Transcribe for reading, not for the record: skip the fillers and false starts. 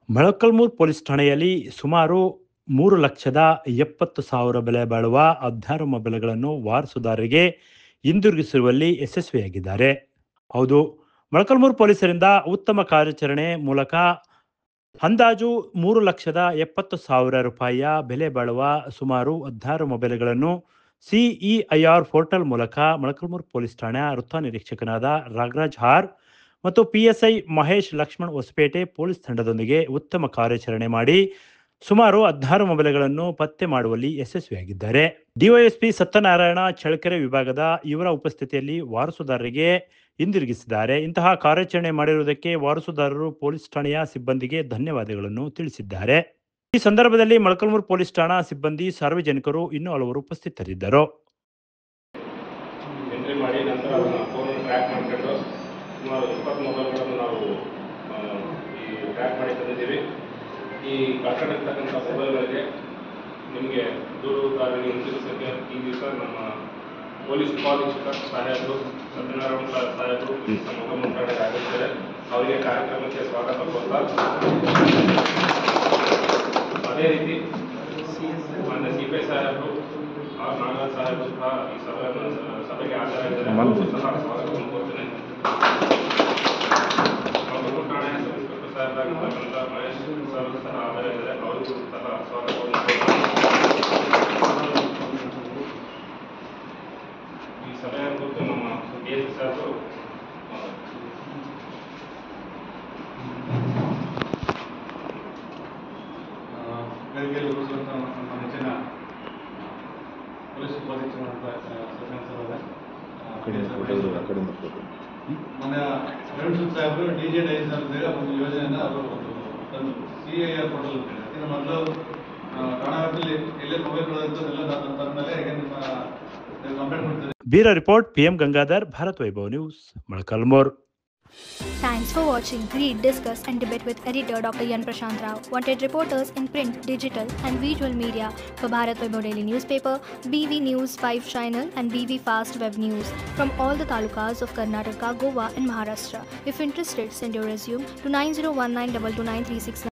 Molakalmuru police ಠಾಣೆಯಲ್ಲಿ ಸುಮಾರು 3,70,000 ಬೆಲೆ ಬಾಳುವ 16 ಮೊಬೈಲ್ಗಳನ್ನು ವಾರಸುದಾರರಿಗೆ ಹಿಂದಿರುಗಿಸುವಲ್ಲಿ ಯಶಸ್ವಿಯಾಗಿದ್ದಾರೆ. ಹೌದು, ಮೊಳಕಾಲ್ಮೂರು ಪೊಲೀಸರಿಂದ ಉತ್ತಮ ಕಾರ್ಯಾಚರಣೆ ಮೂಲಕ ಅಂದಾಜು 3,70,000 ರೂಪಾಯಿಯ ಬೆಲೆ ಬಾಳುವ ಸುಮಾರು 16 ಮೊಬೈಲ್ಗಳನ್ನು ಸಿಇಐಆರ್ ಪೋರ್ಟಲ್ ಮೂಲಕ ಮೊಳಕಾಲ್ಮೂರು ಪೊಲೀಸ್ ಠಾಣೆಯ ವೃತ್ತ ನಿರೀಕ್ಷಕನಾದ ರಾಗರಾಜ್ ಆರ್ ಮತ್ತು ಪಿಎಸ್ಐ ಮಹೇಶ್ ಲಕ್ಷ್ಮಣ್ ಹೊಸಪೇಟೆ ಪೊಲೀಸ್ ತಂಡದೊಂದಿಗೆ ಉತ್ತಮ ಕಾರ್ಯಾಚರಣೆ ಮಾಡಿ ಸುಮಾರು 16 ಮೊಬೈಲ್ಗಳನ್ನು ಪತ್ತೆ ಮಾಡುವಲ್ಲಿ ಯಶಸ್ವಿಯಾಗಿದ್ದಾರೆ. ಡಿವೈಎಸ್ಪಿ ಸತ್ಯನಾರಾಯಣ ಚಳ್ಳಕೆರೆ ವಿಭಾಗದ ಇವರ ಉಪಸ್ಥಿತಿಯಲ್ಲಿ ವಾರಸುದಾರರಿಗೆ ಹಿಂದಿರುಗಿಸಿದ್ದಾರೆ. ಇಂತಹ ಕಾರ್ಯಾಚರಣೆ ಮಾಡಿರುವುದಕ್ಕೆ ವಾರಸುದಾರರು ಪೊಲೀಸ್ ಠಾಣೆಯ ಸಿಬ್ಬಂದಿಗೆ ಧನ್ಯವಾದಗಳನ್ನು ತಿಳಿಸಿದ್ದಾರೆ. ಈ ಸಂದರ್ಭದಲ್ಲಿ ಮೊಳಕಾಲ್ಮೂರು ಪೊಲೀಸ್ ಠಾಣಾ ಸಿಬ್ಬಂದಿ, ಸಾರ್ವಜನಿಕರು ಇನ್ನೂ ಹಲವರು ಉಪಸ್ಥಿತರಿದ್ದರು. ಸುಮಾರು 20 ಮೊಬೈಲ್ಗಳನ್ನು ನಾವು ಟ್ರ್ಯಾಕ್ ಮಾಡಿ ತಂದಿದ್ದೀವಿ. ಈ ಕಳ್ಕೊಂಡಿರ್ತಕ್ಕಂಥ ಮೊಬೈಲ್ಗಳಿಗೆ ನಿಮಗೆ ದೂರುದಾರರಿಗೆ ಹಿಂದಿರುಗಿಸೋಕ್ಕೆ ಈ ದಿವಸ ನಮ್ಮ ಪೊಲೀಸ್ ಉಪಾಧೀಕ್ಷಕ ಸಹಾಯಕರು ಸತ್ಯನಾರಾಯಣ ಸಾಹೇಬರು ಮೊಬೈಲ್ ಠಾಣೆಗೆ ಆಗಿರ್ತಾರೆ. ಅವರಿಗೆ ಕಾರ್ಯಕ್ರಮಕ್ಕೆ ಸ್ವಾಗತ ಕೋರ್ತಾ, ಅದೇ ರೀತಿ ಮಾನ್ಯ ಸಿಪಿಐ ಸಾಹೇಬರು ನಾಗರಾಜ್ ಸಾಹೇಬರು ಸಹ ಈ ಸಭೆಗೆ ಹಾಜರಾಗಿದ್ದಾರೆ. ಅವರು ಸಹ ಸ್ವಾಗತವನ್ನು ಕೋರ್ತೇನೆ. ಠಾಣೆಯ ಇನ್ಸ್ಪೆಕ್ಟರ್ ಸಾಹೇಬರಾಗಿರ್ತಕ್ಕಂಥ ಮಹೇಶ್ ಸರ್ ಸಹ ಹಾಜರಾಗಿದ್ದಾರೆ. ಅವರಿಗೂ ಸಹ ಸ್ವಾಗತವನ್ನು ಈ ಸಭೆಯ ಕುರಿತು ನಮ್ಮ ಡಿಎಸ್ಪಿ ಸಾಹೇಬರು ವೇದಿಕೆಯಲ್ಲಿ ನಮ್ಮ ನೆಚ್ಚಿನ ಪೊಲೀಸ್ ಉಪಾಧೀಕ್ಷಕರಾದ ಮೊನ್ನೆ ರೇವಣಸಿಂಗ್ ಸಾಹೇಬರು ಡಿಜೆ ಡೈಸ್ ಅಂತೇಳಿ ಒಂದು ಯೋಜನೆಯನ್ನು ಅವರು ತಂದು ಸಿಐಆರ್ ಪೋರ್ಟಲ್ ಇನ್ನು ಮೊದಲು ಠಾಣಾ ವ್ಯಾಪ್ತಿಯಲ್ಲಿ ಎಲ್ಲೇ ಮೊಬೈಲ್ಗಳಂತೆಲ್ಲ ತಂದಮೇಲೆ ಈಗ ನಿಮ್ಮ ಕಂಪ್ಲೇಂಟ್ ಮಾಡ್ತಾರೆ. Bureau report PM Gangadhar, Bharat Vaibhav news, Molakalmuru. Thanks for watching. Read, discuss and debate with editor Dr. Yan Prashant Rao. Wanted reporters in print, digital and visual media for Bharat Vaibhav Daily Newspaper, BV News 5 Channel and BV Fast Web News from all the talukas of Karnataka, Goa and Maharashtra. If interested, send your resume to 9019229369.